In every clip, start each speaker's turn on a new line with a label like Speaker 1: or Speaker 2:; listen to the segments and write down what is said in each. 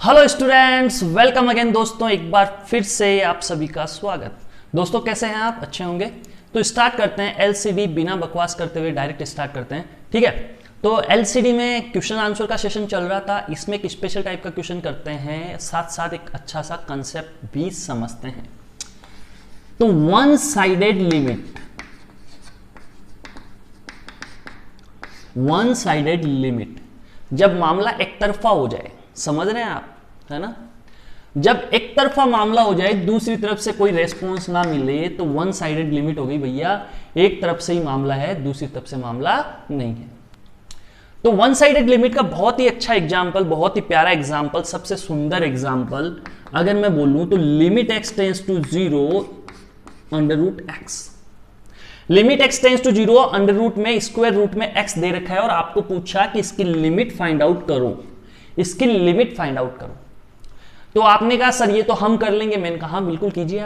Speaker 1: Hello students, welcome again दोस्तों। एक बार फिर से आप सभी का स्वागत। दोस्तों कैसे हैं आप? अच्छे होंगे। तो स्टार्ट करते हैं एलसीडी, बिना बकवास करते हुए डायरेक्ट स्टार्ट करते हैं, ठीक है। तो एलसीडी में क्वेश्चन आंसर का सेशन चल रहा था, इसमें एक स्पेशल टाइप का क्वेश्चन करते हैं, साथ साथ एक अच्छा सा कंसेप्ट भी समझते हैं। तो वन साइडेड लिमिट, जब मामला एक तरफा हो जाए, समझ रहे हैं आप, है ना। जब एक तरफा मामला हो जाए, दूसरी तरफ से कोई रेस्पॉन्स ना मिले, तो वन साइडेड लिमिट हो गई भैया। एक तरफ से ही मामला है, दूसरी तरफ से मामला नहीं है। तो वन साइडेड लिमिट का बहुत ही अच्छा एग्जांपल, बहुत ही प्यारा एग्जांपल, सबसे सुंदर एग्जांपल अगर मैं बोलूं तो limit x tends to 0 under root x. Limit x tends to 0 under root में स्क्वायर रूट में एक्स दे रखा है और आपको पूछा कि इसकी लिमिट फाइंड आउट करो, इसकी लिमिट फाइंड आउट करो। तो आपने कहा सर ये तो हम कर लेंगे। मैंने कहा बिल्कुल कीजिए,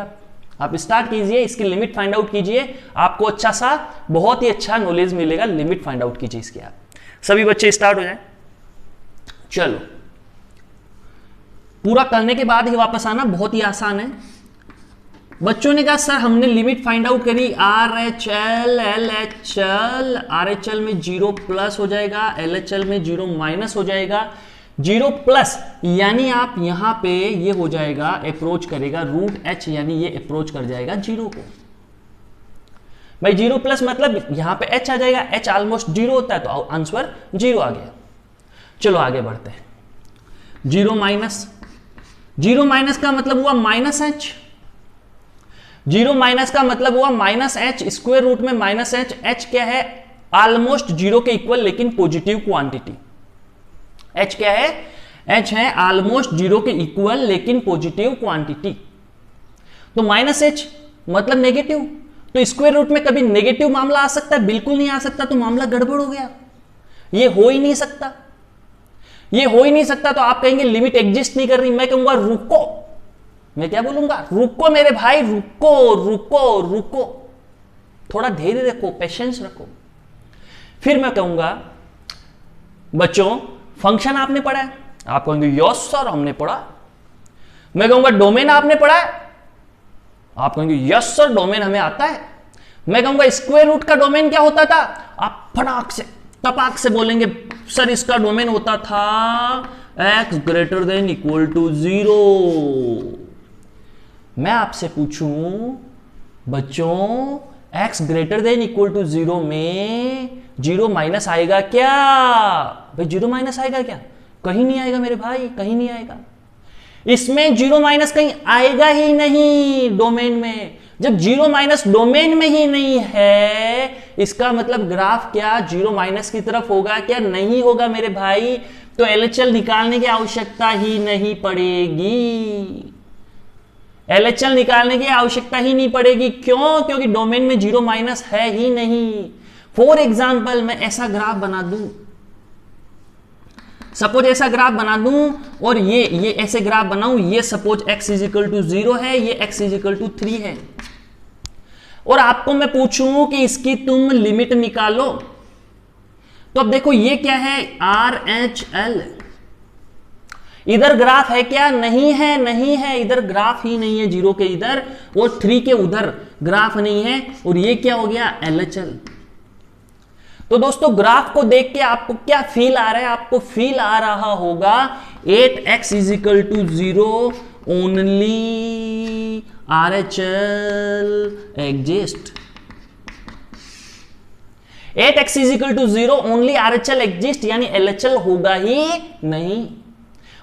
Speaker 1: आप स्टार्ट कीजिए, इसकी लिमिट फाइंड आउट कीजिए, आपको अच्छा सा बहुत ही अच्छा नॉलेज मिलेगा। लिमिट फाइंड आउट कीजिए इसकी। आप सभी बच्चे स्टार्ट हो जाए। चलो, पूरा करने के बाद ही वापस आना, बहुत ही आसान है। बच्चों ने कहा सर हमने लिमिट फाइंड आउट करी, RHL LHL, RHL में 0 प्लस हो जाएगा, LHL में 0 माइनस हो जाएगा। 0 प्लस यानी आप यहां पे ये हो जाएगा, अप्रोच करेगा रूट H, यानी ये अप्रोच कर जाएगा 0 को। भाई 0 प्लस मतलब यहां पे H आ जाएगा, H ऑलमोस्ट 0 होता है, तो आंसर 0 आ गया। चलो आगे बढ़ते हैं। 0 माइनस का मतलब हुआ माइनस H। 0 माइनस का मतलब हुआ माइनस H, स्क्वायर रूट में माइनस H। H क्या है? ऑलमोस्ट 0 के इक्वल लेकिन पॉजिटिव क्वांटिटी। H क्या है? H है ऑलमोस्ट 0 के इक्वल लेकिन पॉजिटिव क्वांटिटी। तो माइनस H मतलब नेगेटिव। तो स्क्वायर रूट में कभी नेगेटिव मामला आ सकता है? बिल्कुल नहीं आ सकता, तो मामला गड़बड़ हो गया। ये हो ही नहीं सकता, ये हो ही नहीं सकता। तो आप कहेंगे लिमिट एग्जिस्ट नहीं कर रही। मैं कहूंगा रुको, मैं क्या बोलूंगा? रुको मेरे भाई, रुको रुको रुको, थोड़ा धैर्य रखो, पेशेंस रखो। फिर मैं कहूंगा बच्चों फंक्शन आपने पढ़ा है? आप कहेंगे यस सर हमने पढ़ा। मैं कहूंगा डोमेन आपने पढ़ा है? आप कहेंगे यस सर डोमेन हमें आता है। मैं कहूंगा स्क्वायर रूट का डोमेन क्या होता था? आप फटाक से तपाक से बोलेंगे सर इसका डोमेन होता था x greater than equal to 0। मैं आपसे पूछूं बच्चों x greater than equal to 0 में 0 माइनस आएगा क्या? भाई 0 माइनस आएगा क्या? कहीं नहीं आएगा मेरे भाई, कहीं नहीं आएगा। इसमें 0 माइनस कहीं आएगा ही नहीं डोमेन में। जब 0 माइनस डोमेन में ही नहीं है, इसका मतलब ग्राफ क्या 0 माइनस की तरफ होगा क्या? नहीं होगा मेरे भाई। तो LHL निकालने की आवश्यकता ही नहीं पड़ेगी, LHL निकालने की आवश्यकता ही नहीं पड़ेगी। क्यों? क्योंकि डोमेन में 0 माइनस है ही नहीं। फॉर एग्जाम्पल मैं ऐसा ग्राफ बना दूं, सपोज ऐसा ग्राफ बना दूं और ये ऐसे ग्राफ बनाऊं, ये suppose x is equal to 0 है, ये x इज इक्वल टू 3 है, और आपको मैं पूछूं कि इसकी तुम लिमिट निकालो। तो अब देखो ये क्या है? RHL। इधर ग्राफ है क्या? नहीं है, नहीं है, इधर ग्राफ ही नहीं है 0 के इधर और 3 के उधर ग्राफ नहीं है। और ये क्या हो गया? LHL। तो दोस्तों ग्राफ को देख के आपको क्या फील आ रहा है? आपको फील आ रहा होगा 8x is equal to 0 only RHL exist. 8x is equal to 0 only RHL exist, यानी LHL होगा ही नहीं।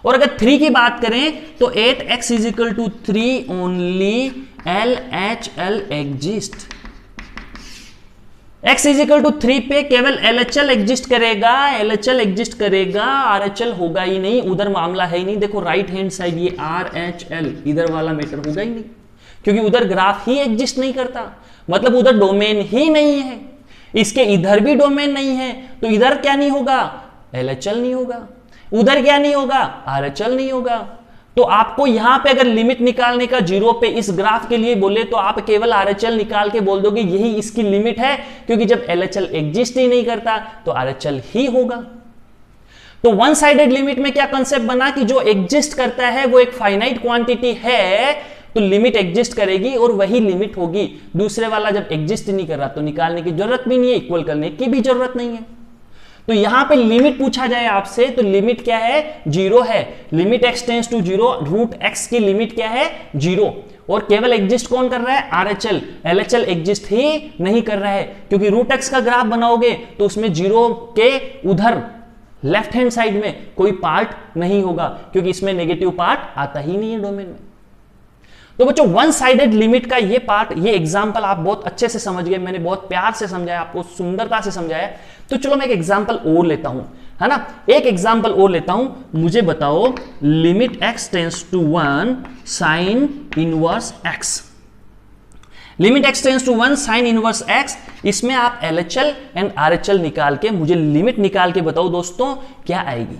Speaker 1: और अगर 3 की बात करें तो 8x is equal to 3 only LHL exist. x is equal to 3 पे केवल LHL एग्जिस्ट करेगा, LHL एग्जिस्ट करेगा, RHL होगा ही नहीं, उधर मामला है ही नहीं। देखो राइट हैंड साइड ये RHL, इधर वाला मैटर होगा ही नहीं, क्योंकि उधर ग्राफ ही एग्जिस्ट नहीं करता, मतलब उधर डोमेन ही नहीं है। इसके इधर भी डोमेन नहीं है, तो इधर क्या नहीं होगा? LHL नहीं होगा। उधर क्या नहीं होगा? RHL नहीं होगा। तो आपको यहां पे अगर लिमिट निकालने का 0 पे इस ग्राफ के लिए बोले तो आप केवल RHL निकाल के बोल दोगे यही इसकी लिमिट है, क्योंकि जब LHL एग्जिस्ट ही नहीं करता तो RHL ही होगा। तो वन साइडेड लिमिट में क्या कंसेप्ट बना कि जो एग्जिस्ट करता है वो एक फाइनाइट क्वांटिटी है, तो लिमिट एग्जिस्ट करेगी और वही लिमिट होगी। दूसरे वाला जब एग्जिस्ट नहीं कर रहा तो निकालने की जरूरत भी नहीं है, इक्वल करने की भी जरूरत नहीं है। तो यहां पे लिमिट पूछा जाए आपसे तो लिमिट क्या है, जीरो है। Limit x tends to zero, root x की लिमिट क्या है, जीरो। और केवल एग्जिस्ट कौन कर रहा है, आरएचएल। एलएचएल एग्जिस्ट ही नहीं कर रहा है, क्योंकि रूट एक्स का ग्राफ बनाओगे तो उसमें जीरो के उधर लेफ्ट हैंड साइड में कोई पार्ट नहीं होगा, क्योंकि इसमें नेगेटिव पार्ट आता ही नहीं है डोमेन में। तो बच्चों वन साइडेड लिमिट का ये पार्ट, ये एग्जांपल आप बहुत अच्छे से समझ गए, मैंने बहुत प्यार से समझाया, आपको सुंदरता से समझाया। तो चलो मैं एक एग्जांपल और लेता हूं, है ना, एक एग्जांपल और लेता हूं। मुझे बताओ limit x tends to 1 sine inverse x, limit x tends to 1 sine inverse x, इसमें आप LHL एंड RHL निकाल के मुझे लिमिट निकाल के बताओ दोस्तों क्या आएगी।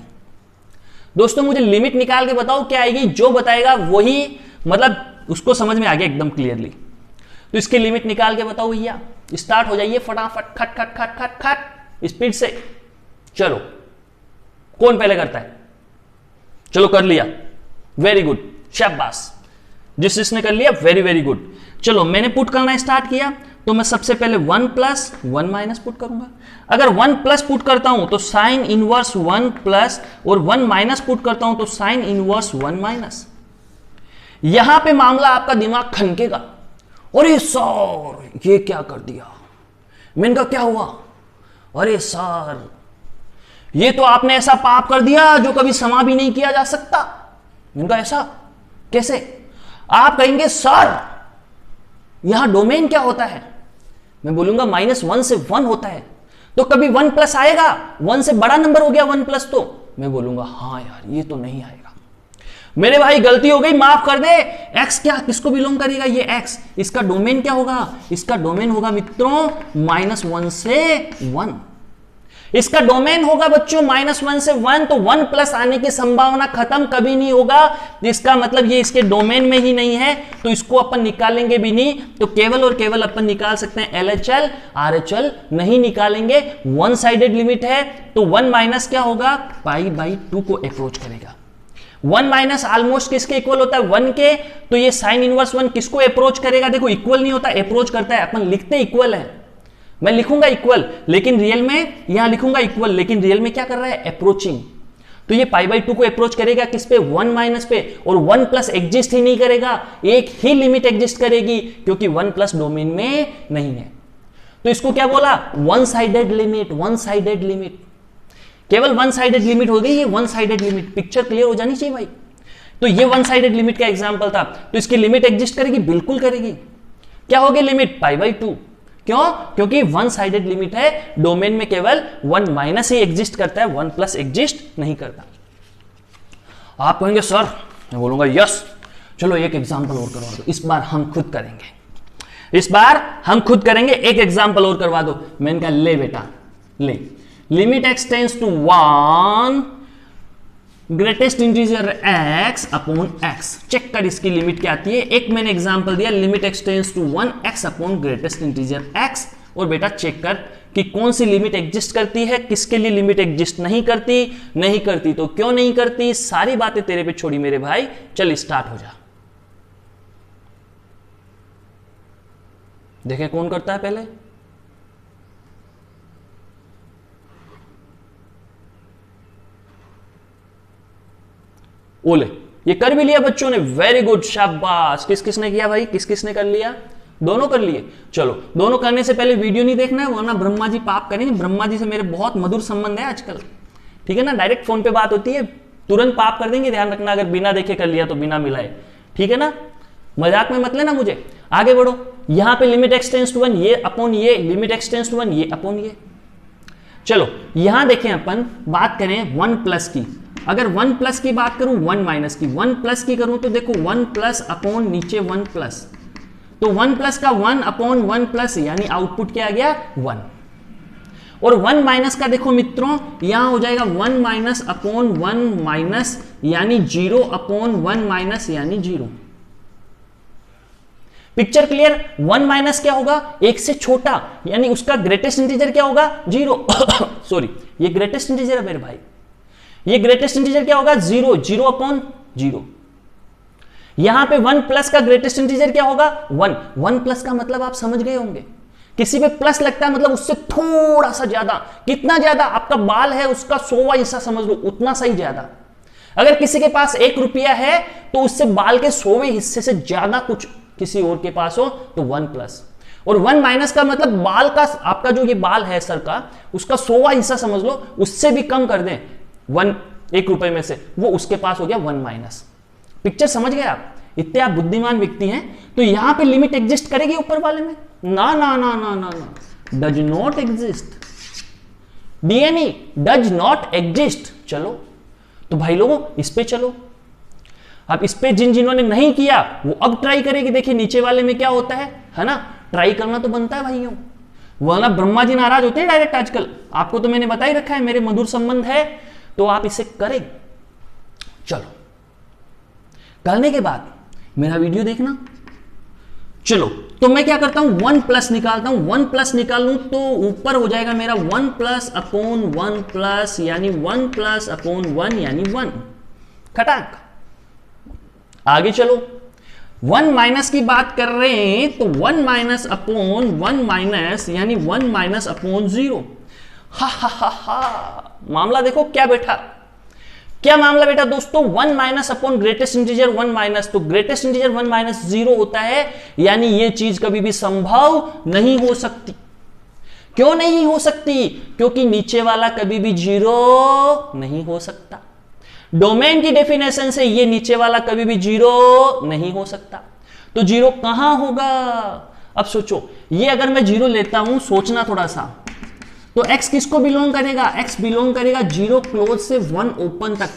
Speaker 1: दोस्तों मुझे लिमिट निकाल के बताओ क्या आएगी, जो बताएगा वही मतलब उसको समझ में आ गया एकदम क्लियरली। तो इसकी लिमिट निकाल के बताओ भैया, स्टार्ट हो जाइए फटाफट, खट खट खट खट खट स्पीड से। चलो कौन पहले करता है, चलो कर लिया, वेरी गुड, शाबाश, जिसने कर लिया वेरी वेरी गुड। चलो मैंने पुट करना स्टार्ट किया, तो मैं सबसे पहले 1 प्लस 1 माइनस पुट करूंगा। अगर 1 प्लस पुट करता हूं तो साइन इनवर्स 1 प्लस, और 1 माइनस पुट करता हूं तो साइन इनवर्स 1 माइनस। यहां पे मामला आपका दिमाग खनकेगा, अरे सर ये क्या कर दिया, मैंने कहा क्या हुआ, अरे सर ये तो आपने ऐसा पाप कर दिया जो कभी क्षमा भी नहीं किया जा सकता। मैंने कहा ऐसा कैसे, आप कहेंगे सर यहां डोमेन क्या होता है, मैं बोलूंगा -1 से 1 होता है, तो कभी 1 प्लस आएगा, 1 से बड़ा नंबर हो गया 1 प्लस, तो मैं बोलूंगा हाँ यार ये तो नहीं आएगा, मेरे भाई गलती हो गई माफ कर दे। x क्या किसको बिलोंग करेगा, ये x, इसका डोमेन क्या होगा, इसका डोमेन होगा मित्रों -1 से 1, इसका डोमेन होगा बच्चों -1 से 1, तो 1 प्लस आने की संभावना खत्म कभी नहीं होगा, जिसका मतलब ये इसके डोमेन में ही नहीं है, तो इसको अपन निकालेंगे भी नहीं। तो केवल और केवल अपन निकाल सकते हैं LHL, RHL नहीं निकालेंगे, वन साइडेड लिमिट है, तो 1 माइनस क्या होगा, π/2 को अप्रोच करेगा। 1 माइनस ऑलमोस्ट किसके इक्वल होता है, 1 के, तो ये साइन इनवर्स 1 किसको अप्रोच करेगा, देखो इक्वल नहीं होता, अप्रोच करता है। अपन लिखते इक्वल है, मैं लिखूंगा इक्वल लेकिन रियल में यहां लिखूंगा इक्वल, लेकिन रियल में क्या कर रहा है, अप्रोचिंग। तो ये π/2 को अप्रोच करेगा किस पे, 1 माइनस पे, और 1 प्लस एग्जिस्ट ही नहीं करेगा, एक ही लिमिट एग्जिस्ट करेगी, क्योंकि 1 प्लस डोमेन में नहीं है। तो इसको क्या बोला, one sided limit, one sided limit, केवल वन साइडेड लिमिट हो गई, ये one sided limit, picture clear हो जानी चाहिए भाई। तो ये वन साइडेड लिमिट का एग्जांपल था, तो इसकी लिमिट एग्जिस्ट करेगी, बिल्कुल करेगी। क्या होगी लिमिट, π/2, क्यों, क्योंकि वन साइडेड लिमिट है, डोमेन में केवल 1 माइनस ही एग्जिस्ट करता है, 1 प्लस एग्जिस्ट नहीं करता। आप कहेंगे सर, मैं बोलूंगा यस, चलो एक एग्जांपल और करवा दो, इस बार हम खुद करेंगे, इस बार हम खुद करेंगे, एक एग्जांपल और करवा दो। मैंने कहा ले बेटा ले, limit x tends to 1 greatest integer x upon x, check कर इसकी लिमिट क्या आती है। एक मैंने एग्जांपल दिया, limit x tends to 1 x upon greatest integer x, और बेटा चेक कर कि कौन सी लिमिट एग्जिस्ट करती है, किसके लिए लिमिट एग्जिस्ट नहीं करती, नहीं करती तो क्यों नहीं करती, सारी बातें तेरे पे छोड़ी मेरे भाई, चल स्टार्ट हो जा। देखें कौन करता है पहले, ओले, ये कर भी लिया बच्चों ने, वेरी गुड, शाबाश। किस किसने किया भाई, किस किसने कर लिया, दोनों कर लिए। चलो दोनों करने से पहले वीडियो नहीं देखना है, वरना ब्रह्मा जी पाप करेंगे। ब्रह्मा जी से मेरे बहुत मधुर संबंध है आजकल, ठीक है ना, डायरेक्ट फोन पे बात होती है, तुरंत पाप कर देंगे, ध्यान रखना, अगर बिना देखे कर लिया तो बिना मिलाए, ठीक है ना, मजाक में मत लेना मुझे। आगे बढ़ो, यहां पे लिमिट x टेंस टू 1 ये अपॉन ये, लिमिट x टेंस टू 1 ये अपॉन ये। चलो यहां देखें, अपन बात करें 1 प्लस की, अगर 1 प्लस की बात करूं, 1 माइनस की, 1 प्लस की करूं तो देखो 1 प्लस अपॉन नीचे 1 प्लस, तो 1 प्लस का 1 अपॉन 1 प्लस, यानी आउटपुट क्या आ गया 1। और 1 माइनस का देखो मित्रों, यहां हो जाएगा 1 माइनस अपॉन 1 माइनस, यानी 0 अपॉन 1 माइनस, यानी 0। Picture clear. 1 माइनस क्या होगा, एक से छोटा, यानी उसका ग्रेटेस्ट इंटीजर क्या होगा 0 सॉरी, ये ग्रेटेस्ट इंटीजर है मेरे भाई, ये ग्रेटेस्ट इंटीजर क्या होगा? 0, 0/0। यहां पे 1 प्लस का ग्रेटेस्ट इंटीजर क्या होगा? 1। 1 प्लस का मतलब आप समझ गए होंगे, किसी पे प्लस लगता है मतलब उससे थोड़ा सा ज्यादा। कितना ज्यादा? आपका बाल है उसका 100वां हिस्सा समझ लो, उतना सही ज्यादा। अगर किसी के पास 1 रुपया है तो उससे बाल के 100वें हिस्से से ज्यादा कुछ किसी और के पास हो तो 1 प्लस। और 1 माइनस का मतलब बाल का, आपका जो ये बाल है सर का, उसका 100वां हिस्सा समझ लो, उससे भी कम कर दें 1 रुपए में से, वो उसके पास हो गया 1 माइनस। पिक्चर समझ गए आप? इतने आप बुद्धिमान व्यक्ति हैं। तो यहां पे लिमिट एग्जिस्ट करेगी ऊपर वाले में? ना ना ना ना ना ना, does not exist. DNE does not exist. चलो तो भाई लोगों इस पे चलो। अब इस पे जिन्होंने नहीं किया वो अब ट्राई करेगी। देखिए नीचे वाले में क्या होता है ना, ट्राई करना तो बनता है भाइयों, वरना ब्रह्मा जी नाराज होते हैं डायरेक्ट आजकल। आपको तो मैंने बता ही रखा है, मेरे मधुर संबंध है, तो आप इसे करें। चलो करने के बाद मेरा वीडियो देखना। चलो तो मैं क्या करता हूं, 1 प्लस निकालता हूं। 1 प्लस निकालूं तो ऊपर हो जाएगा मेरा 1 प्लस अपॉन 1 प्लस, यानी 1 प्लस अपॉन 1 यानी 1। खटाक। आगे चलो, 1 माइनस की बात कर रहे हैं तो 1 माइनस अपॉन 1 माइनस यानी 1 माइनस अपॉन 0। हा हा हा हा, मामला देखो क्या बैठा, क्या मामला बेटा दोस्तों। 1 minus upon greatest integer 1 minus, तो ग्रेटेस्ट इंटीजर 1 माइनस 0 होता है, यानी ये चीज कभी भी संभव नहीं हो सकती। क्यों नहीं हो सकती? क्योंकि नीचे वाला कभी भी 0 नहीं हो सकता। डोमेन की डेफिनेशन से ये नीचे वाला कभी भी 0 नहीं हो सकता। तो 0 कहां होगा? अब सोचो, ये अगर मैं 0 लेता हूं, सोचना थोड़ा सा, तो x किसको बिलोंग करेगा? x बिलोंग करेगा 0 क्लोज से 1 ओपन तक।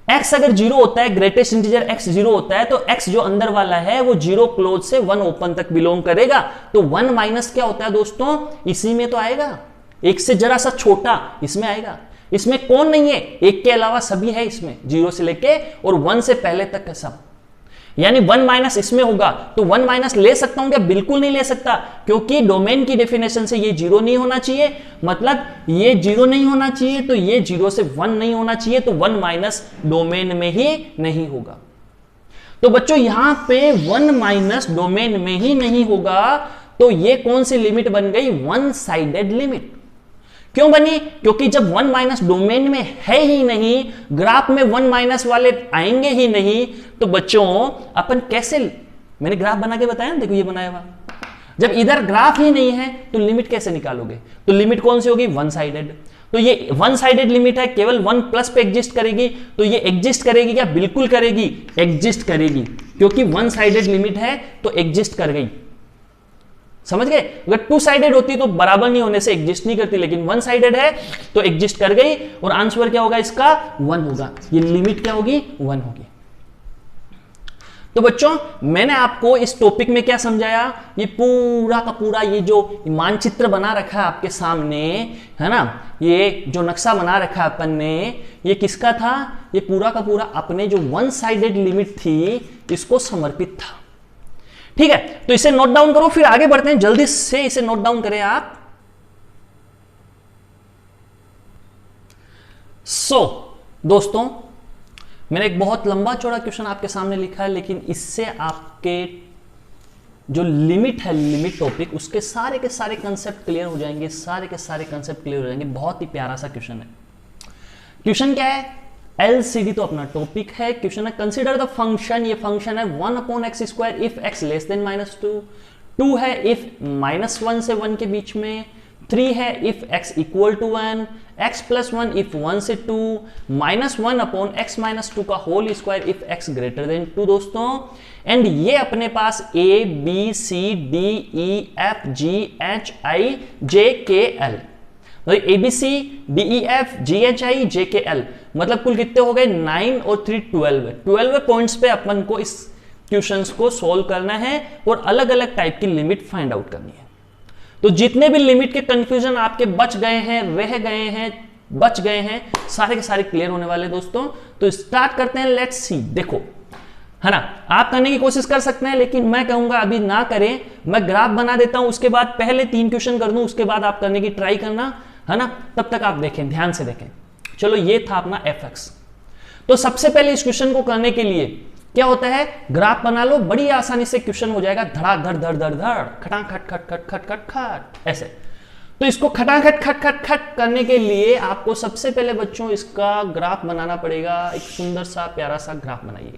Speaker 1: x अगर 0 होता है, ग्रेटेस्ट इंटीजर x 0 होता है, तो x जो अंदर वाला है वो 0 क्लोज से 1 ओपन तक बिलोंग करेगा। तो 1 माइनस क्या होता है दोस्तों? इसी में तो आएगा, एक से जरा सा छोटा इसमें आएगा। इसमें कौन नहीं है? एक के अलावा सभी है इसमें, 0 से लेके और 1 से पहले तक का सब, यानी 1 माइनस इसमें होगा। तो 1 माइनस ले सकता हूं क्या? बिल्कुल नहीं ले सकता, क्योंकि डोमेन की डेफिनेशन से ये 0 नहीं होना चाहिए, मतलब ये 0 नहीं होना चाहिए, तो ये 0 से 1 नहीं होना चाहिए, तो 1 माइनस डोमेन में ही नहीं होगा। तो बच्चों यहां पे 1 माइनस डोमेन में ही नहीं होगा, तो ये कौन सी लिमिट बन गई? 1 साइडेड लिमिट। क्यों बनी? क्योंकि जब 1 माइनस डोमेन में है ही नहीं, ग्राफ में 1 माइनस वाले आएंगे ही नहीं, तो बच्चों अपन कैसे, मैंने ग्राफ बना के बताया ना, देखो ये बनाया हुआ, जब इधर ग्राफ ही नहीं है तो लिमिट कैसे निकालोगे? तो लिमिट कौन सी होगी? 1 साइडेड। तो ये 1 साइडेड लिमिट है, केवल 1 प्लस पे एग्जिस्ट करेगी। तो ये एग्जिस्ट करेगी क्या? बिल्कुल करेगी, एग्जिस्ट करेगी, क्योंकि 1 साइडेड लिमिट है तो एग्जिस्ट कर गई। समझ गए? अगर 2 साइडेड होती तो बराबर नहीं होने से एग्जिस्ट नहीं करती, लेकिन 1 साइडेड है तो एग्जिस्ट कर गई, और आंसर क्या होगा इसका? 1 होगा। ये लिमिट क्या होगी? 1 होगी। तो बच्चों मैंने आपको इस टॉपिक में क्या समझाया? ये पूरा का पूरा ये जो मानचित्र बना रखा है आपके सामने, है ना, ये जो नक्शा बना रखा है अपन ने, ये किसका था? ये पूरा का पूरा अपने जो 1 साइडेड लिमिट थी इसको समर्पित था। ठीक है, तो इसे नोट डाउन करो, फिर आगे बढ़ते हैं। जल्दी से इसे नोट डाउन करें आप। दोस्तों मैंने एक बहुत लंबा चौड़ा क्वेश्चन आपके सामने लिखा है, लेकिन इससे आपके जो लिमिट है, लिमिट टॉपिक, उसके सारे के सारे कंसेप्ट क्लियर हो जाएंगे, सारे के सारे कंसेप्ट क्लियर हो जाएंगे। बहुत ही प्यारा सा क्वेश्चन है। क्वेश्चन क्या है? LCD तो अपना टॉपिक है। क्वेश्चन है कंसीडर द फंक्शन, ये फंक्शन है 1/x² if x less than -2, 2 है इफ -1 से 1 के बीच में, 3 है if x equal to 1, x plus 1 if 1 से 2, -1/x-2 का whole square if x greater than 2 दोस्तों। एंड ये अपने पास A B C D E F G H I J K L, ABC DEF GHI JKL, मतलब कुल कितने हो गए? 9 और 3 12। 12 पॉइंट्स पे अपन को इस क्वेश्चंस को सॉल्व करना है और अलग अलग टाइप की लिमिट फाइंड आउट करनी है। तो जितने भी लिमिट के कंफ्यूजन आपके बच गए हैं, रह गए हैं, बच गए हैं, सारे के सारे क्लियर होने वाले दोस्तों। तो स्टार्ट करते हैं, लेट्स सी। देखो है ना, आप करने की कोशिश कर सकते हैं, लेकिन मैं कहूंगा अभी ना करें। मैं ग्राफ बना देता हूं, उसके बाद पहले 3 क्वेश्चन कर दूं, उसके बाद आप करने की ट्राई करना, है ना। तब तक आप देखें, ध्यान से देखें। चलो ये था अपना fx। तो सबसे पहले इस क्वेश्चन को करने के लिए क्या होता है, ग्राफ बना लो, बड़ी आसानी से क्वेश्चन हो जाएगा, धड़ाधड़ धड़ धड़ धड़, खटा खट खट खट खट खट खट ऐसे। तो इसको खटाखट खट खट खट करने के लिए आपको सबसे पहले बच्चों इसका ग्राफ बनाना पड़ेगा। एक सुंदर सा प्यारा सा ग्राफ बनाइए।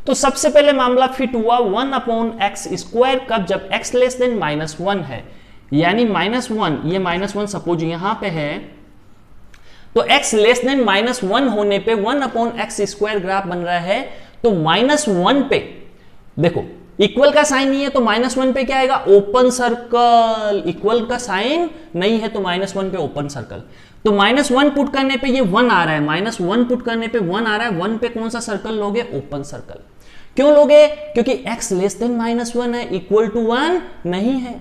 Speaker 1: तो सबसे पहले मामला फिट हुआ 1/x², कब, जब x लेस देन -1 है, यानी -1, ये -1 सपोज यहां पे है, तो x लेस देन -1 होने पे 1/x² ग्राफ बन रहा है। तो -1 पे देखो इक्वल का साइन नहीं है, तो -1 पे क्या आएगा, ओपन सर्कल। इक्वल का साइन नहीं है तो -1 पे ओपन सर्कल। तो -1 पुट करने पे ये 1 आ रहा है, -1 पुट करने पे 1 आ रहा है, 1 पे कौन सा सर्कल लोगे, ओपन सर्कल। क्यों लोगे, क्योंकि x लेस देन -1 है, इक्वल टू 1 नहीं है।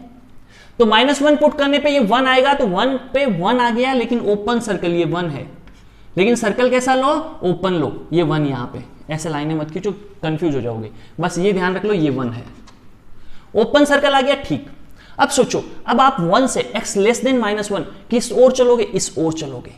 Speaker 1: तो -1 पुट करने पे ये 1 आएगा, तो 1 पे 1 आ गया, लेकिन ओपन सर्कल ये 1 है, लेकिन सर्कल कैसा लो, ओपन लो, ये 1 यहां पे। ऐसे लाइनें मत खींचो, कंफ्यूज हो जाओगे, बस ये ध्यान रख लो, ये 1 है, ओपन सर्कल आ गया, ठीक। अब सोचो, अब आप 1 से x लेस देन -1 किस ओर चलोगे, इस ओर चलोगे,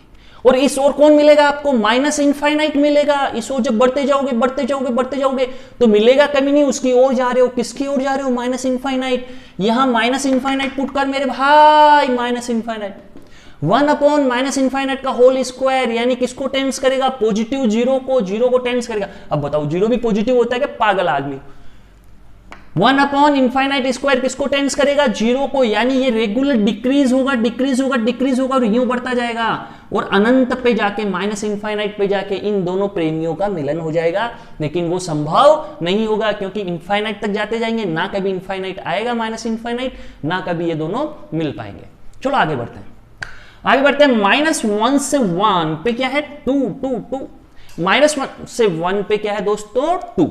Speaker 1: और इस ओर कौन मिलेगा आपको, -इनफाइनाइट मिलेगा। इस ओर जब बढ़ते जाओगे बढ़ते जाओगे बढ़ते जाओगे तो मिलेगा कभी नहीं, उसकी ओर जा रहे हो, किसकी ओर जा रहे हो, -इनफाइनाइट। यहां -इनफाइनाइट पुट कर मेरे भाई, -इनफाइनाइट 1/-इनफाइनाइट का होल स्क्वायर, यानी किसको टेंस करेगा, पॉजिटिव जीरो को टेंस करेगा। अब बताओ जीरो भी पॉजिटिव होता है क्या, पागल आदमी। 1/इनफाइनाइट² किसको टेंस करेगा, जीरो को, यानी ये रेगुलर डिक्रीज होगा डिक्रीज होगा डिक्रीज होगा और यूं बढ़ता जाएगा, और अनंत पे जाके -इनफाइनाइट पे जाके इन दोनों प्रेमियों का मिलन हो जाएगा। लेकिन वो संभव नहीं होगा, क्योंकि इनफाइनाइट तक जाते जाएंगे, ना कभी इनफाइनाइट आएगा -इनफाइनाइट, ना कभी ये दोनों मिल पाएंगे। चलो आगे बढ़ते हैं, आगे बढ़ते हैं। -1 से 1 पे क्या है, 2 2 2। -1 से 1 पे क्या है दोस्तों, 2।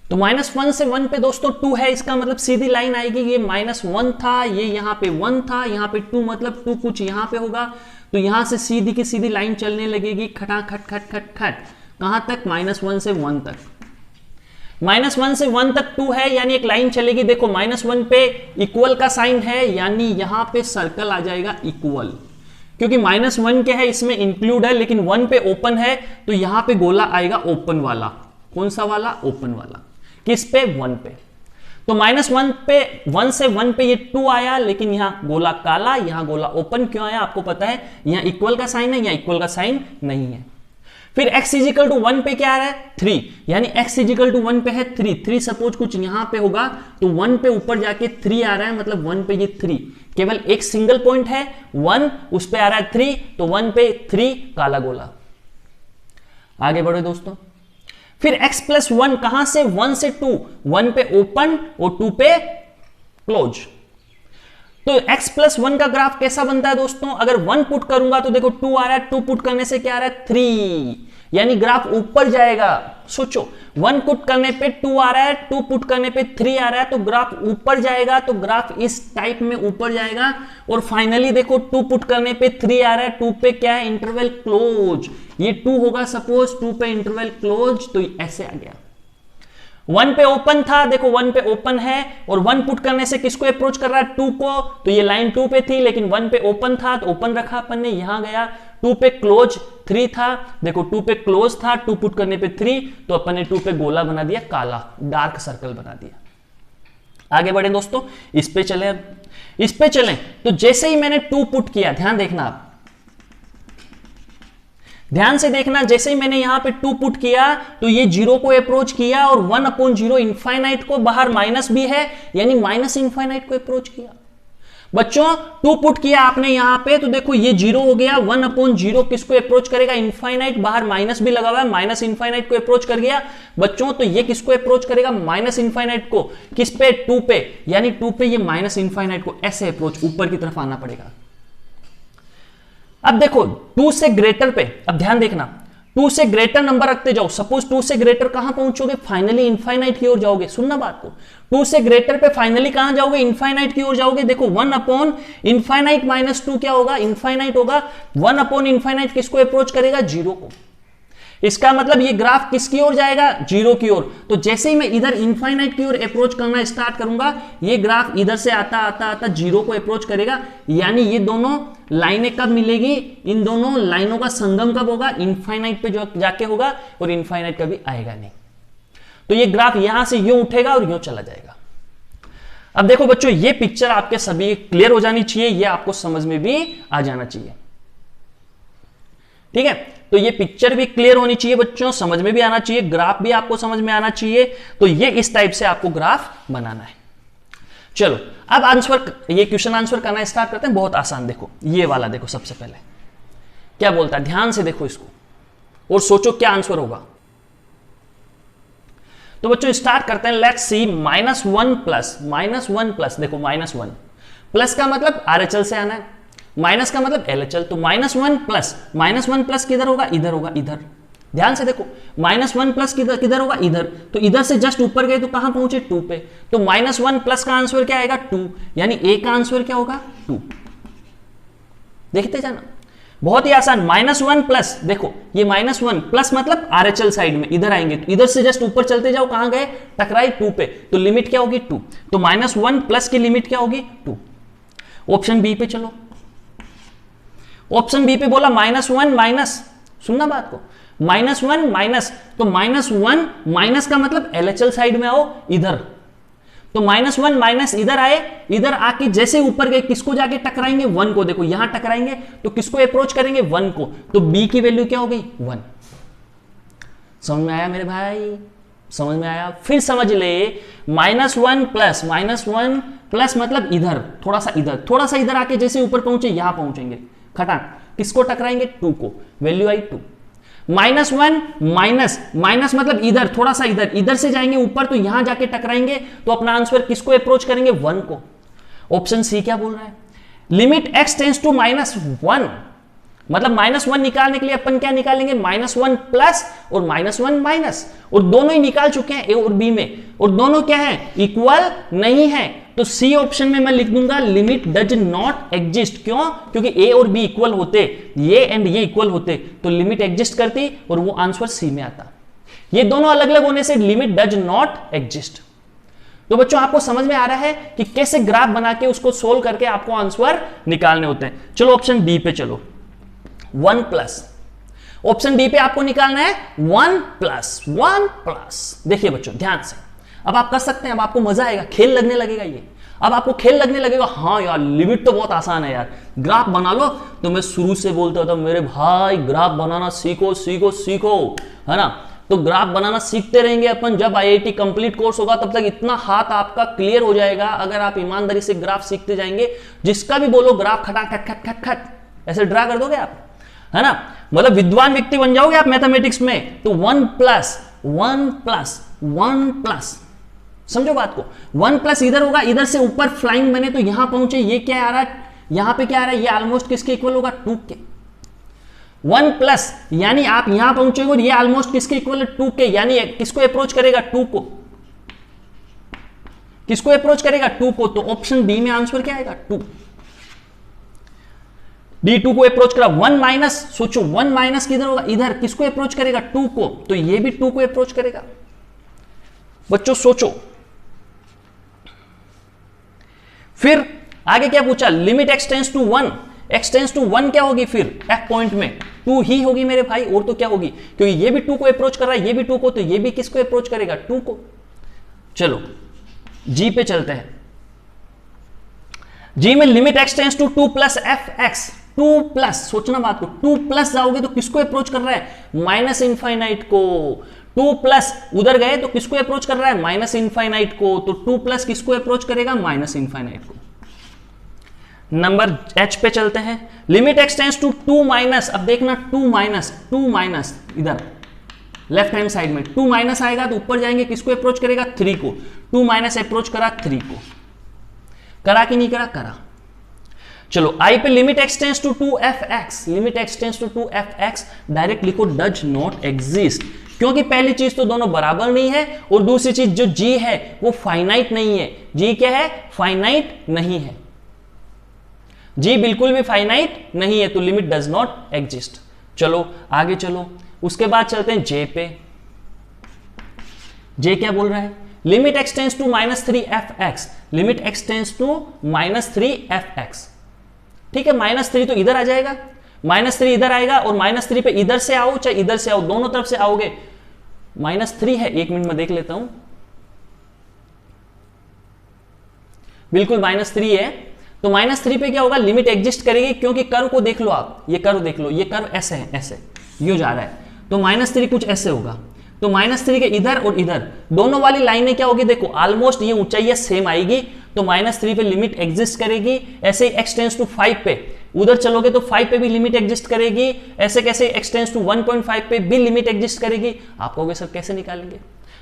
Speaker 1: तो -1 से 1 पे दोस्तों 2 है, इसका मतलब सीधी लाइन आएगी, ये -1 था, ये यहां पे 1 था, यहां पे 2, मतलब 2 कुछ यहां पे होगा, तो यहां से सीधी की सीधी लाइन चलने लगेगी, खटा खट खट खट खट, कहां तक, -1 से 1 तक। -1 से 1 तक 2 है, यानी एक लाइन चलेगी, देखो -1 पे इक्वल का साइन है, यानी यहां पे सर्कल आ जाएगा इक्वल, क्योंकि -1 क्या है, इसमें इंक्लूड है, लेकिन 1 पे ओपन है, तो यहां पे गोला आएगा ओपन वाला। कौन सा वाला, ओपन वाला, किस पे, 1 पे। तो -1 पे 1 से 1 पे ये 2 आया, लेकिन यहां गोला काला, यहां गोला ओपन, क्यों आया आपको पता है, यहां इक्वल का साइन है, यहां इक्वल का साइन नहीं है। फिर x = 1 पे क्या आ रहा है, 3, यानी x = 1 पे है 3, 3 सपोज कुछ यहां पे होगा, तो 1 पे ऊपर जाके 3 आ रहा है, मतलब 1 पे ये 3, केवल एक सिंगल पॉइंट है 1, उस पे आ रहा है 3, तो 1 पे 3 काला गोला। आगे बढ़ो दोस्तों। फिर x + 1 कहां से, 1 से 2, 1 पे ओपन और 2 पे क्लोज। तो x + 1 का ग्राफ कैसा बनता है दोस्तों, अगर 1 पुट करूंगा तो देखो 2 आ रहा है, 2 पुट करने से क्या आ रहा है, 3, यानी ग्राफ ऊपर जाएगा। सोचो 1 पुट करने पे 2 आ रहा है, 2 पुट करने पे 3 आ रहा है, तो ग्राफ ऊपर जाएगा, तो ग्राफ इस टाइप में ऊपर जाएगा। और फाइनली देखो 2 पुट करने पे 3 आ रहा है, 2 पे क्या है, इंटरवल क्लोज, ये 2 होगा सपोज, 2 पे इंटरवल क्लोज, तो ऐसे आ गया। 1 पे ओपन था, देखो 1 पे ओपन है, और 1 पुट करने से किसको अप्रोच कर रहा है, 2 को, तो ये लाइन 2 पे थी, लेकिन 1 पे ओपन था, तो ओपन रखा अपन ने, यहां गया। 2 पे क्लोज 3 था, देखो 2 पे क्लोज था, 2 पुट करने पे 3, तो अपन ने 2 पे गोला बना दिया, काला डार्क सर्कल बना दिया। आगे बढ़े दोस्तों, इस पे चले, इस पे चलें, तो जैसे ही मैंने 2 पुट किया, ध्यान देखना आप, ध्यान से देखना, जैसे ही मैंने यहां पे 2 पुट किया, तो ये 0 को अप्रोच किया, और 1/0 इनफाइनाइट को, बाहर माइनस भी है, यानी -इनफाइनाइट को अप्रोच किया। बच्चों 2 पुट किया आपने यहां पे, तो देखो ये 0 हो गया, 1/0 किसको अप्रोच करेगा, इनफाइनाइट, बाहर माइनस भी लगा हुआ है, -इनफाइनाइट को अप्रोच कर गया बच्चों, तो ये किसको अप्रोच करेगा, -इनफाइनाइट को, किस पे, 2 पे, यानी 2 पे ये -इनफाइनाइट को ऐसे अप्रोच ऊपर की तरफ आना पड़ेगा। अब देखो 2 से ग्रेटर पे, अब ध्यान देखना, 2 से ग्रेटर नंबर रखते जाओ, सपोज 2 से ग्रेटर कहां पहुंचोगे, फाइनली इनफाइनाइट की ओर जाओगे। सुनना बात को, 2 से ग्रेटर पे फाइनली कहां जाओगे, इनफाइनाइट की ओर जाओगे। देखो 1/इनफाइनाइट -2 क्या होगा, इनफाइनाइट होगा। 1/इनफाइनाइट किसको अप्रोच करेगा, 0 को। इसका मतलब ये ग्राफ किसकी ओर जाएगा, जीरो की ओर। तो जैसे ही मैं इधर इनफाइनाइट की ओर अप्रोच करना स्टार्ट करूंगा, ये ग्राफ इधर से आता आता आता जीरो को अप्रोच करेगा। यानी ये दोनों लाइनें कब मिलेगी, इन दोनों लाइनों का संगम कब होगा, इनफाइनाइट पे जो जाके होगा, और इनफाइनाइट कभी आएगा नहीं। तो ये ग्राफ यहां से यूं उठेगा और यूं चला जाएगा। अब देखो बच्चों, ये पिक्चर आपके सभी क्लियर हो जानी चाहिए, ये आपको समझ में भी आ जाना चाहिए, ठीक है। तो ये पिक्चर भी क्लियर होनी चाहिए बच्चों, समझ में भी आना चाहिए, ग्राफ भी आपको समझ में आना चाहिए। तो ये इस टाइप से आपको ग्राफ बनाना है। चलो अब आंसर, ये क्वेश्चन आंसर करना स्टार्ट करते हैं। बहुत आसान, देखो ये वाला देखो, सबसे पहले क्या बोलता है, ध्यान से देखो इसको और सोचो क्या आंसर होगा। तो बच्चों स्टार्ट करते हैं, लेट्स सी -1 प्लस, देखो -1 प्लस का मतलब RHL से आना है, माइनस का मतलब LHL। तो -1 प्लस किधर होगा, इधर होगा, इधर। ध्यान से देखो, -1 प्लस किधर होगा, इधर। तो इधर से जस्ट ऊपर गए तो कहां पहुंचे, 2 पे। तो -1 प्लस का आंसर क्या आएगा, 2। यानी A का आंसर क्या होगा, 2। देखते जाना, बहुत ही आसान। -1 प्लस, देखो ये -1 प्लस मतलब RHL साइड में, इधर आएंगे तो इधर से जस्ट ऊपर चलते जाओ, कहां गए, टकराई 2 पे। तो लिमिट क्या होगी, 2। तो -1 प्लस की लिमिट क्या होगी, 2। ऑप्शन बी पे चलो। ऑप्शन बी पे बोला -1 माइनस, सुनना बात को, -1 माइनस। तो -1 माइनस का मतलब LHL साइड में आओ, इधर। तो -1 माइनस इधर आए, इधर आके जैसे ऊपर गए किसको जाके टकराएंगे, 1 को। देखो यहां टकराएंगे तो किसको अप्रोच करेंगे, 1 को। तो बी की वैल्यू क्या हो गई, 1। समझ में आया मेरे भाई, समझ में आया। फिर समझ ले, -1 प्लस मतलब इधर, थोड़ा सा इधर आके जैसे ऊपर पहुंचे यहां पहुंचेंगे, खटाक किसको टकराएंगे, 2 को। वैल्यू आई 2। -1 माइनस मतलब इधर, थोड़ा सा इधर से जाएंगे ऊपर तो यहां जाके टकराएंगे। तो अपना आंसर किसको अप्रोच करेंगे, 1 को। ऑप्शन सी क्या बोल रहा है, लिमिट x टेंड्स टू -1, मतलब -1 निकालने के लिए अपन क्या निकालेंगे, -1 प्लस और -1 माइनस। और दोनों ही निकाल चुके हैं ए और बी में, और दोनों क्या है, इक्वल नहीं है। तो सी ऑप्शन में मैं लिख दूंगा लिमिट डज नॉट एग्जिस्ट। क्यों, क्योंकि ए और बी इक्वल होते, ये एंड ये इक्वल होते तो लिमिट एग्जिस्ट करती और वो आंसर सी में आता। ये दोनों अलग अलग होने से लिमिट डज नॉट एग्जिस्ट। तो बच्चों आपको समझ में आ रहा है कि कैसे ग्राफ बना के उसको सोल्व करके आपको आंसर निकालने होते हैं। चलो ऑप्शन डी पे चलो, 1 प्लस। ऑप्शन डी पे आपको निकालना है 1 प्लस। देखिए बच्चों ध्यान से, अब आप कर सकते हैं, अब आपको मजा आएगा, खेल लगने लगेगा ये। अब आपको खेल लगने लगेगा, हाँ यार लिमिट तो बहुत आसान है यार, ग्राफ बना लो। तो मैं शुरू से बोलता था मेरे भाई ग्राफ बनाना सीखो सीखो सीखो, है ना। तो ग्राफ बनाना सीखते रहेंगे अपन, जब IIT कंप्लीट कोर्स होगा तब तक इतना हाथ आपका क्लियर हो जाएगा अगर आप ईमानदारी से ग्राफ सीखते जाएंगे। जिसका भी बोलो ग्राफ खटा खट खट खट खट ऐसे ड्रा कर दोगे आप, है ना, मतलब विद्वान व्यक्ति बन जाओगे आप मैथमेटिक्स में। तो 1 प्लस, समझो बात को, 1 प्लस इधर होगा, इधर से ऊपर फ्लाइंग बने तो यहां पहुंचे, ये क्या आ रहा है, यहां पे क्या आ रहा है, ये ऑलमोस्ट किसके इक्वल होगा, 2 के। 1 प्लस यानी आप यहां पहुंचेंगे और ये ऑलमोस्ट किसके इक्वल है, 2 के। यानी किसको अप्रोच करेगा, 2 को। किसको अप्रोच करेगा, 2 को। तो ऑप्शन बी में आंसर क्या आएगा, 2। D2 को अप्रोच करा। 1 माइनस, सोचो 1 माइनस किधर होगा, इधर। किसको अप्रोच करेगा, 2 को। तो ये भी 2 को अप्रोच करेगा। बच्चों सोचो, फिर आगे क्या पूछा, limit x tends to 1। x tends to 1 क्या होगी, फिर f पॉइंट में 2 ही होगी मेरे भाई, और तो क्या होगी, क्योंकि ये भी 2 को अप्रोच कर रहा है, ये भी 2 को, तो ये भी किसको अप्रोच करेगा, 2 को। चलो जी पे चलते हैं। जी में limit x tends to 2 plus fx। 2 plus, सोचना बात को, 2 प्लस जाओगे तो किसको अप्रोच कर रहा है, माइनस इनफाइनाइट को। 2 प्लस उधर गए तो किसको अप्रोच कर रहा है, माइनस इनफाइनाइट को। तो 2 प्लस किसको अप्रोच करेगा, माइनस इनफाइनाइट को। नंबर h पे चलते हैं। Limit x tends to 2 minus, अब देखना 2 माइनस इधर लेफ्ट हैंड साइड में 2 माइनस आएगा तो ऊपर जाएंगे, किसको अप्रोच करेगा, 3 को। 2 माइनस अप्रोच करा 3 को, करा कि नहीं करा, करा। चलो आई पे limit x tends to 2fx। Limit x tends to 2fx direct लिखो डज नॉट एग्जिस्ट, क्योंकि पहली चीज तो दोनों बराबर नहीं है, और दूसरी चीज जो g है वो फाइनाइट नहीं है। g क्या है, फाइनाइट नहीं है, g बिल्कुल भी फाइनाइट नहीं है, तो लिमिट डज नॉट एग्जिस्ट। चलो आगे चलो, उसके बाद चलते हैं जे पे। जे क्या बोल रहा है, limit x tends to -3f(x), limit x tends to -3f(x), ठीक है। -3 तो इधर आ जाएगा, -3 इधर आएगा और -3 पे इधर से आओ चाहे इधर से आओ, दोनों तरफ से आओगे। -3 है, 1 मिनट में देख लेता हूं, बिल्कुल -3 है। तो -3 पे क्या होगा, लिमिट एग्जिस्ट करेगी, क्योंकि कर्व को देख लो आप, ये कर्व देख लो, ये कर्व ऐसे है, ऐसे यूं जा रहा है, तो -3 कुछ ऐसे होगा। तो -3 के इधर और इधर दोनों वाली लाइनें क्या होगी, देखो ऑलमोस्ट ये ऊंचाई सेम आएगी, तो -3 पे लिमिट एग्जिस्ट करेगी। ऐसे ही x टेंस टू 5 पे उधर चलोगे तो 5 पे भी लिमिट एग्जिस्ट करेगी। ऐसे कैसे x टेंस टू 1.5 पे भी लिमिट एग्जिस्ट करेगी। आप कहोगे सर कैसे निकालेंगे,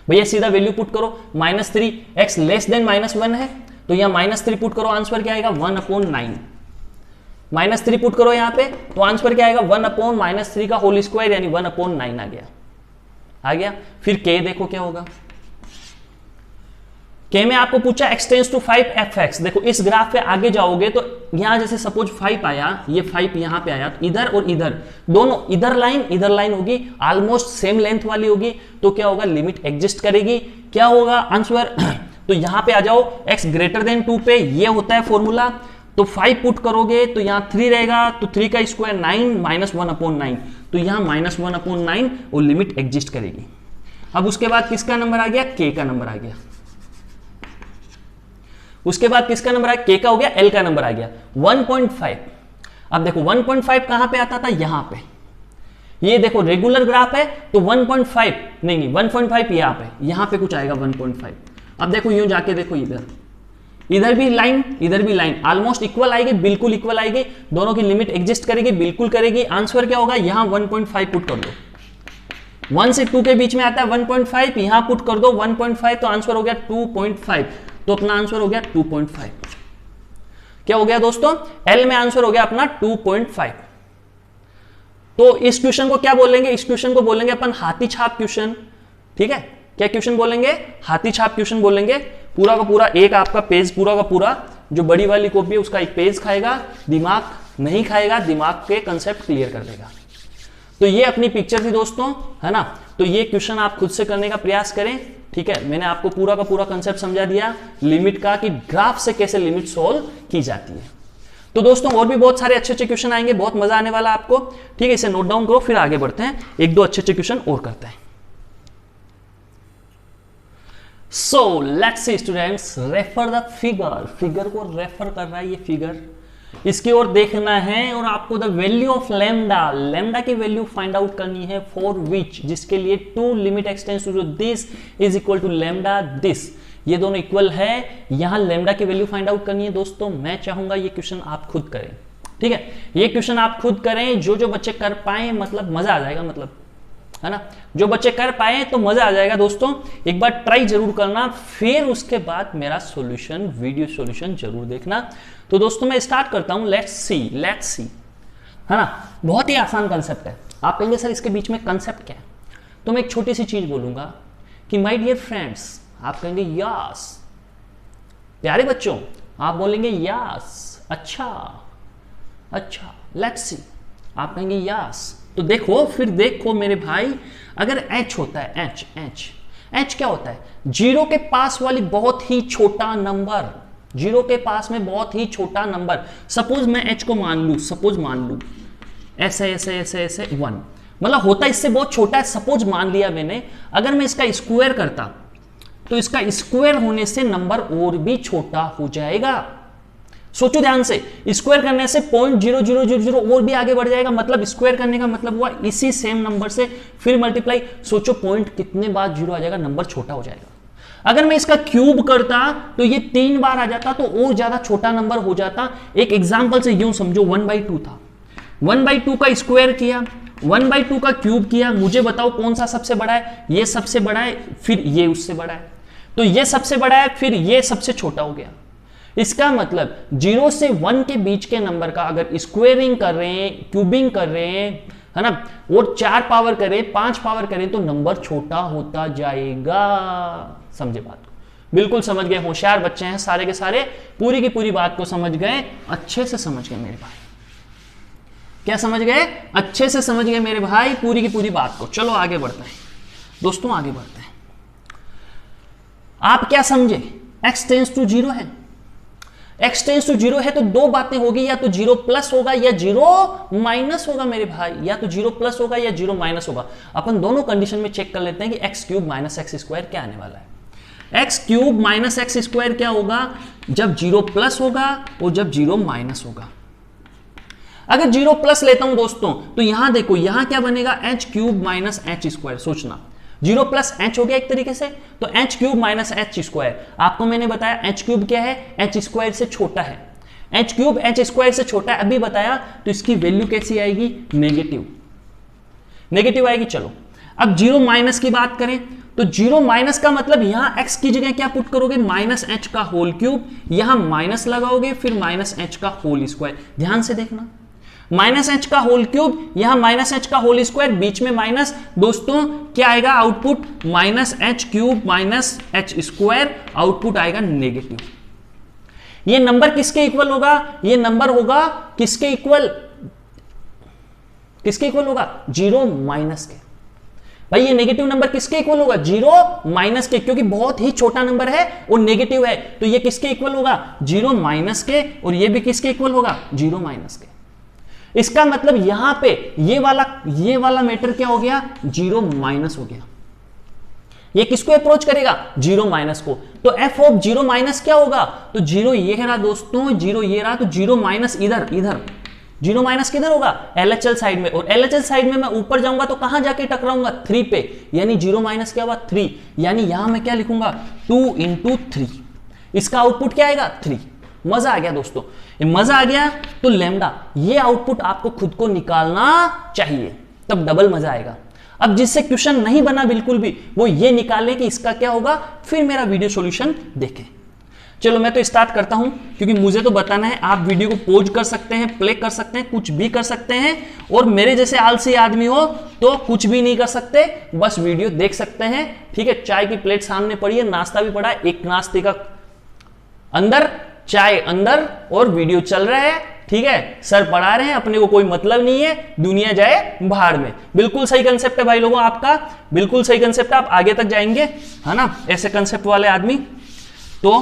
Speaker 1: भैया सीधा वैल्यू पुट करो, -3 x लेस देन -1 है, तो यहाँ -3 पुट करो, आंसर क्या आएगा 1/9। -3 पुट करो यहाँ पे, तो आंसर क्या आएगा 1/-3 का होल स्क्वायर, यानी 1/9 आ गया। फिर k देखो क्या होगा, k में आपको पूछा x टेंस टू 5f(x), देखो इस ग्राफ पे आगे जाओगे तो यहां जैसे सपोज 5 आया, ये 5 यहां पे आया, तो इधर और इधर दोनों, इधर लाइन होगी, ऑलमोस्ट सेम लेंथ वाली होगी, तो क्या होगा, लिमिट एग्जिस्ट करेगी। क्या होगा आंसर, तो यहां पे आ जाओ, x ग्रेटर देन 2 पे ये होता है फॉर्मूला, तो 5 पुट करोगे तो यहां 3 रहेगा, तो 3 का स्क्वायर 9 -1/9, तो यहां -1/9 और लिमिट एग्जिस्ट करेगी। अब उसके बाद किसका नंबर आ गया, k का नंबर आ गया। उसके बाद किसका नंबर आया, k का हो गया, l का नंबर आ गया 1.5। अब देखो 1.5 कहां पे आता था, यहां पे, ये देखो रेगुलर ग्राफ है, तो 1.5 नहीं 1.5 यहां पे कुछ आएगा 1.5। अब देखो यूं जाके देखो, इधर भी लाइन ऑलमोस्ट इक्वल आएगी, बिल्कुल इक्वल आएगी, दोनों की लिमिट एग्जिस्ट करेगी, बिल्कुल करेगी। आंसर क्या होगा, यहां 1.5 पुट कर दो, 1 से 2 के बीच में आता है 1.5, यहां पुट कर दो 1.5, तो आंसर हो गया 2.5, तो अपना आंसर हो गया 2.5। क्या हो गया दोस्तों, एल में आंसर हो गया अपना 2.5। तो इस क्वेश्चन को क्या बोलेंगे, इस क्वेश्चन को बोलेंगे अपन हाथी छाप क्वेश्चन, ठीक है। क्या क्वेश्चन बोलेंगे, हाथी छाप क्वेश्चन बोलेंगे। पूरा का पूरा एक आपका पेज, पूरा का पूरा जो बड़ी वाली कॉपी है उसका एक पेज खाएगा, दिमाग नहीं खाएगा, दिमाग के कंसेप्ट क्लियर कर देगा। तो ये अपनी पिक्चर थी दोस्तों, है ना। तो ये क्वेश्चन आप खुद से करने का प्रयास करें, ठीक है। मैंने आपको पूरा का पूरा कंसेप्ट समझा दिया लिमिट का, कि ग्राफ से कैसे लिमिट सोल्व की जाती है। तो दोस्तों और भी बहुत सारे अच्छे अच्छे क्वेश्चन आएंगे, बहुत मजा आने वाला आपको, ठीक है। इसे नोट डाउन करो, फिर आगे बढ़ते हैं, एक दो अच्छे अच्छे क्वेश्चन और करते हैं। So let's see students, refer the figure को रेफर कर रहा है ये फिगर, इसकी ओर देखना है और आपको द वैल्यू ऑफ लैम्डा की वैल्यू फाइंड आउट करनी है, फॉर विच, जिसके लिए 2 limit x tends to this is equal to lambda this, ये दोनों इक्वल है। यहां लैम्डा की वैल्यू फाइंड आउट करनी है दोस्तों। मैं चाहूंगा ये क्वेश्चन आप खुद करें, ठीक है। ये क्वेश्चन आप खुद करें, जो बच्चे कर पाए, मतलब मजा आ जाएगा, मतलब है ना, जो बच्चे कर पाए तो मजा आ जाएगा दोस्तों। एक बार ट्राई जरूर करना, फिर उसके बाद मेरा सॉल्यूशन, वीडियो सॉल्यूशन जरूर देखना। तो दोस्तों मैं स्टार्ट करता हूं, लेट्स सी, है ना। बहुत ही आसान कंसेप्ट है। आप कहेंगे सर इसके बीच में कंसेप्ट क्या है, तो मैं एक छोटी सी चीज बोलूंगा कि माय डियर फ्रेंड्स, आप कहेंगे यस, प्यारे बच्चों आप बोलेंगे यस, अच्छा लेट्स सी, आप कहेंगे यस। तो देखो, फिर देखो मेरे भाई, अगर h होता है, h क्या होता है, जीरो के पास वाली बहुत ही छोटा नंबर, जीरो के पास में बहुत ही छोटा नंबर। सपोज मैं h को मान लू ऐसे 1, मतलब होता इससे बहुत छोटा है, सपोज मान लिया मैंने। अगर मैं इसका स्क्वायर करता तो इसका स्क्वायर होने से नंबर और भी छोटा हो जाएगा। सोचो ध्यान से, स्क्वायर करने से 0.0000 और भी आगे बढ़ जाएगा, मतलब स्क्वायर करने का मतलब हुआ इसी सेम नंबर से फिर मल्टीप्लाई। सोचो पॉइंट कितने बार जीरो आ जाएगा, नंबर छोटा हो जाएगा। अगर मैं इसका क्यूब करता तो ये 3 बार आ जाता, तो और ज्यादा छोटा नंबर हो जाता। एक एग्जांपल से यूं समझो, 1/2 था, 1/2 का स्क्वायर किया, 1/2 का क्यूब किया, मुझे बताओ कौन सा सबसे बड़ा है। ये सबसे बड़ा है, फिर ये उससे बड़ा है, तो ये सबसे बड़ा है, फिर ये सबसे छोटा हो गया। इसका मतलब 0 से 1 के बीच के नंबर का अगर स्क्वायरिंग कर रहे हैं, क्यूबिंग कर रहे हैं, है ना, और 4 पावर करें, 5 पावर करें, तो नंबर छोटा होता जाएगा। समझे बात को, बिल्कुल समझ गए, होशियार बच्चे हैं सारे के सारे, पूरी की पूरी बात को समझ गए, अच्छे से समझ गए मेरे भाई। क्या समझ गए? अच्छे से समझ गए मेरे भाई पूरी की पूरी बात को। चलो आगे बढ़ते हैं दोस्तों, आगे बढ़ते हैं। आप क्या समझे? x टेंस टू 0 है, x टेंस टू 0 है तो दो बातें होगी, या तो 0 प्लस होगा या 0 माइनस होगा मेरे भाई, या तो 0 प्लस होगा या 0 माइनस होगा। अपन दोनों कंडीशन में चेक कर लेते हैं कि x cube minus x square क्या आने वाला है। x cube minus x square क्या होगा? जब 0 प्लस होगा और जब 0 माइनस होगा। अगर 0 प्लस लेता हूं दोस्तों तो यहां देखो, यहां क्या बनेगा? H cube minus H square. सोचना 0 प्लस एच हो गया एक तरीके से, तो H cube minus H square. आपको मैंने बताया एच क्यूब क्या है? एच स्क्वायर से छोटा है। एच क्यूब एच स्क्वायर से छोटा है अभी बताया, तो इसकी वैल्यू कैसी आएगी? नेगेटिव, नेगेटिव आएगी। चलो अब 0 माइनस की बात करें तो 0 माइनस का मतलब यहां x की जगह क्या पुट करोगे? माइनस एच का होल क्यूब, यहां माइनस लगाओगे फिर माइनस एच का होल स्क्वायर। ध्यान से देखना, माइनस एच का होल क्यूब, यहां माइनस एच का होल स्क्वायर, बीच में माइनस। दोस्तों क्या आएगा output? Minus H cube minus H square, output आएगा नेगेटिव। ये नंबर किसके इक्वल होगा? ये नंबर होगा किसके इक्वल? किसके इक्वल होगा? 0 माइनस के। भाई ये नेगेटिव नंबर किसके इक्वल होगा? 0 माइनस के, क्योंकि बहुत ही छोटा नंबर है और नेगेटिव है, तो ये किसके इक्वल होगा? 0 माइनस के, और ये भी किसके इक्वल होगा? 0 माइनस के। इसका मतलब यहां पे ये वाला मैटर क्या हो गया? 0 माइनस हो गया। ये किसको अप्रोच करेगा? 0 माइनस को। तो f ऑफ 0 माइनस क्या होगा? तो 0 ये रहा दोस्तों, 0 ये रहा, तो 0 माइनस इधर, 0 माइनस किधर होगा? LHL साइड में, और LHL साइड में मैं ऊपर जाऊंगा तो कहां जाके टकराऊंगा? 3 पे, यानी 0 माइनस क्या हुआ? 3, यानी यहां मैं क्या लिखूंगा? 2 × 3। इसका आउटपुट क्या आएगा? 3। मजा आ गया दोस्तों, मजा आ गया। तो लैम्डा, ये आउटपुट आपको खुद को निकालना चाहिए, तब डबल मजा आएगा। अब जिससे क्वेश्चन नहीं बना बिल्कुल भी, वो ये निकाले कि इसका क्या होगा, फिर मेरा वीडियो सॉल्यूशन देखें। चलो मैं तो स्टार्ट करता हूं, क्योंकि मुझे तो बताना है। आप वीडियो को पॉज कर सकते हैं, प्ले कर सकते हैं, कुछ भी कर सकते हैं, और मेरे जैसे आलसी आदमी हो तो कुछ भी नहीं कर सकते, बस वीडियो देख सकते हैं। ठीक है, चाय की प्लेट सामने पड़ी है, नाश्ता भी पड़ा है, एक नाश्ते का अंदर, चाय अंदर, और वीडियो चल रहा है। ठीक है, सर पढ़ा रहे हैं, अपने को कोई मतलब नहीं है, दुनिया जाए बाहर में। बिल्कुल सही कंसेप्ट है भाई लोगों, आपका बिल्कुल सही कंसेप्ट है, आप आगे तक जाएंगे, है ना, ऐसे कंसेप्ट वाले आदमी। तो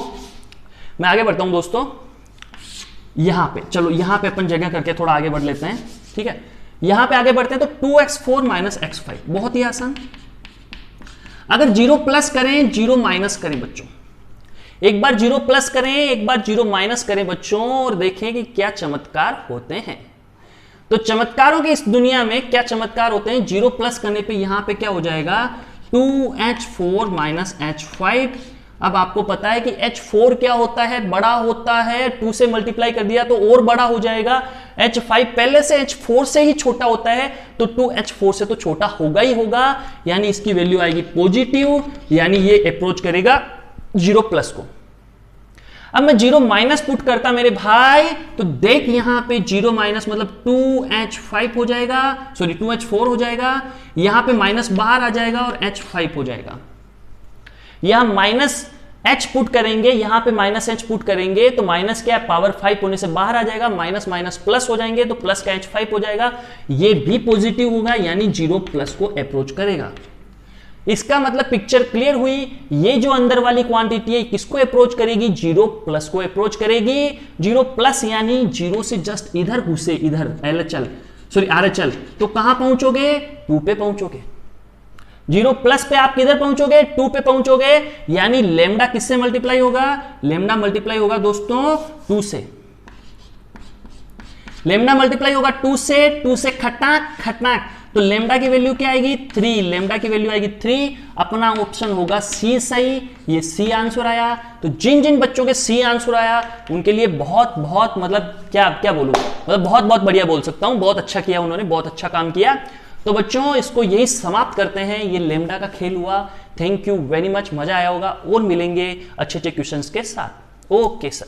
Speaker 1: मैं आगे बढ़ता हूं दोस्तों, यहां पे चलो, यहां पे अपन जगह करके थोड़ा आगे बढ़ लेते हैं। ठीक है, यहां पे आगे बढ़ते हैं तो 2x4 माइनस x5, बहुत ही आसान। अगर 0 प्लस करें, 0 माइनस करें बच्चों, एक बार 0 प्लस करें, एक बार 0 माइनस करें बच्चों, और देखें कि क्या चमत्कार होते हैं। तो चमत्कारों की इस दुनिया में क्या चमत्कार होते हैं? 0 प्लस करने पे यहां पे क्या हो जाएगा? 2h4 minus h5। अब आपको पता है कि h4 क्या होता है? बड़ा होता है, 2 से मल्टीप्लाई कर दिया तो और बड़ा हो जाएगा। h5 पहले से h4 से ही छोटा होता है, तो 2h4 से तो छोटा होगा ही होगा, यानी इसकी वैल्यू आएगी पॉजिटिव, यानी ये अप्रोच करेगा 0 प्लस को। अब मैं 0 माइनस पुट करता मेरे भाई, तो देख यहां पे 0 माइनस मतलब 2h5 हो जाएगा, सॉरी 2h4 हो जाएगा, यहां पे माइनस बाहर आ जाएगा और h5 हो जाएगा। यहां माइनस h पुट करेंगे, यहां पे माइनस h पुट करेंगे, तो माइनस क्या है? पावर 5 होने से बाहर आ जाएगा, माइनस माइनस प्लस हो जाएंगे, तो प्लस का h5 हो जाएगा, ये भी पॉजिटिव होगा, यानी 0 प्लस को अप्रोच करेगा। इसका मतलब पिक्चर क्लियर हुई, ये जो अंदर वाली क्वांटिटी है किसको अप्रोच करेगी? 0 प्लस को अप्रोच करेगी। 0 प्लस यानी 0 से जस्ट इधर घुसे, इधर LHL सॉरी RHL, तो कहां पहुंचोगे? 2 पे पहुंचोगे। 0 प्लस पे आप किधर पहुंचोगे? 2 पे पहुंचोगे, यानी लेमडा किससे मल्टीप्लाई होगा? लेमडा मल्टीप्लाई होगा दोस्तों 2 से। लेमडा मल्टीप्लाई होगा 2 से खटनाक खटनाक, तो लेमडा की वैल्यू क्या आएगी? 3। लेमडा की वैल्यू आएगी 3। अपना ऑप्शन होगा सी सही, ये सी आंसर आया। तो जिन जिन बच्चों के सी आंसर आया उनके लिए बहुत बहुत मतलब क्या बोलूं, मतलब बहुत बहुत बढ़िया बोल सकता हूं, बहुत अच्छा किया उन्होंने, बहुत अच्छा काम किया। तो बच्चों इसको यही समाप्त करते हैं, ये लेमडा का खेल हुआ। थैंक यू वेरी मच, मजा आया होगा, और मिलेंगे अच्छे अच्छे क्वेश्चंस के साथ। Okay sir.